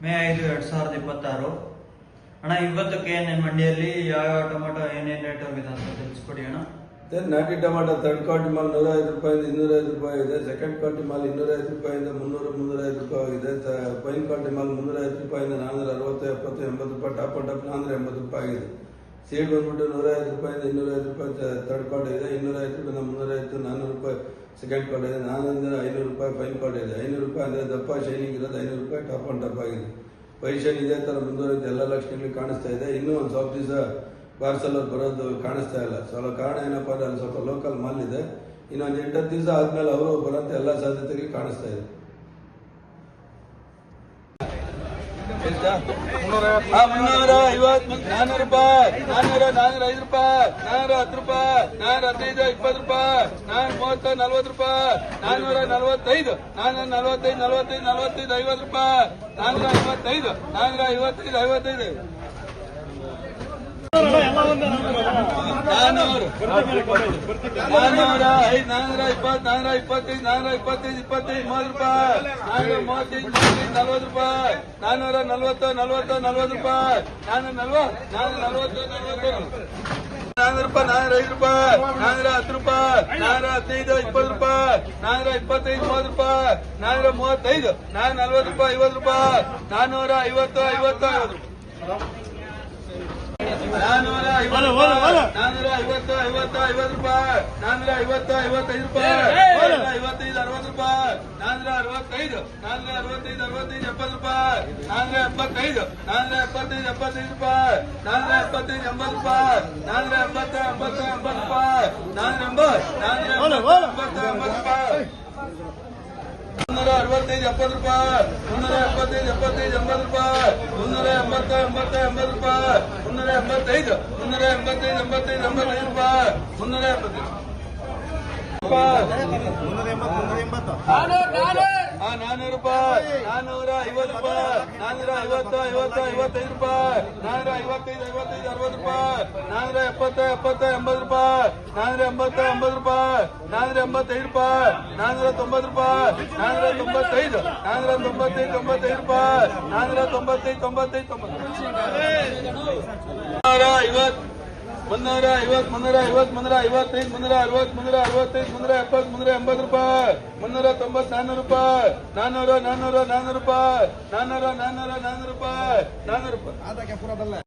ಮೇ 5, 2026 ಅಣ್ಣ. ಇವತ್ತು KNN ಮಂಡಿಯಲ್ಲಿ ಯಾವ ಟೊಮೆಟೊ ಏನೇನು ರೇಟ್ ಹೋಗಿದೆ ಅಂತ ತಿಳಿಸ್ಕೊಡಿ ಅಣ್ಣ. ನಾಟಿ ಟೊಮೆಟೊ ಥರ್ಡ್ ಕ್ವಾಲಿಟಿ ಮಾಲ್ 105 ರೂಪಾಯಿಂದ 205 ರೂಪಾಯಿ ಇದೆ. ಸೆಕೆಂಡ್ ಕ್ವಾಲಿಟಿ ಮಾಲ್ 205 ರೂಪಾಯಿಂದ 300, 305 ರೂಪಾಯಿ ಆಗಿದೆ. ಫೈನ್ ಕ್ವಾಲಿಟಿ ಮಾಲ್ 305 ರೂಪಾಯಿಂದ 460, 70, 80 ರೂಪಾಯಿ. ಟಾಪ್ ಅಂಡ್ ಟಾಪ್ 480 ರೂಪಾಯಿ ಆಗಿದೆ. ಸೀಡ್ ಬಂದ್ಬಿಟ್ಟು 105 ರೂಪಾಯಿಂದ 205 ರೂಪಾಯಿ ಥರ್ಡ್ ಕ್ವಾಲಿಟಿ ಇದೆ. 205 ರೂಪಾಯಿಂದ 305, 400 ರೂಪಾಯಿ ಸೆಕೆಂಡ್ ಕ್ವಾಲಿಟಿ ಇದೆ. 400 500 ರೂಪಾಯಿ ಫೈನ್ ಕ್ವಾಲಿಟಿ ಇದೆ. 500 ರೂಪಾಯಿ ಅಂದರೆ ದಪ್ಪ ಶೈನಿಂಗ್ ಇರೋದು 500 ರೂಪಾಯಿ ಟಾಪ್ ಅಂಡ್ ಟಾಪ್ ಆಗಿದೆ. ಪೊಸಿಷನ್ ಇದೇ ಥರ ಮುಂದುವರಿದ ಎಲ್ಲ ಲಕ್ಷಣಗಳು ಕಾಣಿಸ್ತಾ ಇದೆ. ಇನ್ನೂ ಒಂದು ಸ್ವಲ್ಪ ದಿವಸ ಪಾರ್ಸಲ್ ಬರೋದು ಕಾಣಿಸ್ತಾ ಇಲ್ಲ. ಸ್ವಲ್ಪ ಕಾರಣ ಏನಪ್ಪ ಅಂದ್ರೆ ಅಲ್ಲಿ ಸ್ವಲ್ಪ ಲೋಕಲ್ ಮಾಲ್ ಇದೆ. ಇನ್ನೊಂದು 8-10 ದಿವಸ ಆದ್ಮೇಲೆ ಅವರು ಬರೋಂಥ ಎಲ್ಲ ಸಾಧ್ಯತೆಗಳು ಕಾಣಿಸ್ತಾ ಇದೆ. 350, 400 ರೂಪಾಯಿ, 400, 405 ರೂಪಾಯಿ, 410 ರೂಪಾಯಿ, 415, 20 ರೂಪಾಯಿ, 430, 40 ರೂಪಾಯಿ, 445, 445, 45, 45, 50 ರೂಪಾಯಿ, 455, 455, 55, 400, 420, 425, 425, 25, 30 ರೂಪಾಯಿ, 435, 40 ರೂಪಾಯಿ, 440, 40, 40 ರೂಪಾಯಿ, 440, 440, 405 ರೂಪಾಯಿ, 410 ರೂಪಾಯಿ, 415, 20 ರೂಪಾಯಿ, 425, 30 ರೂಪಾಯಿ, 435, 440 ರೂಪಾಯಿ, 50 ರೂಪಾಯಿ, 450, 50, 450, 50 ರೂಪಾಯಿ, 450, 55 ರೂಪಾಯಿ, 455, 60 ರೂಪಾಯಿ, 465, 465, 70 ರೂಪಾಯಿ, 475, 475, 75 ರೂಪಾಯಿ, 475, 80 ರೂಪಾಯಿ, 480, 80, 80 ರೂಪಾಯಿ, 480, 80 ರೂಪಾಯಿ, 365, 70 ರೂಪಾಯಿ, 375, 75, 80 ರೂಪಾಯಿ, 380, 80, 80 ರೂಪಾಯಿ, 385, 385, 85, 85 ರೂಪಾಯಿ, 385 400 ರೂಪಾಯಿ, 450 ರೂಪಾಯಿ, 450, 50, 55 ರೂಪಾಯಿ, 455, 55, 60 ರೂಪಾಯಿ, 470, 70, 80 ರೂಪಾಯಿ, 480, 80 ರೂಪಾಯಿ, 485 ರೂಪಾಯಿ, 490 ರೂಪಾಯಿ, 495, 495, 95 ರೂಪಾಯಿ, 495, 95, 350, 350, 350, 355, 360, 365, 370, 380 ರೂಪಾಯಿ, 390, 400 ರೂಪಾಯಿ, 400, 400, 400 ರೂಪಾಯಿ, 400, 400, 400 ರೂಪಾಯಿ, 400 ರೂಪಾಯಿ.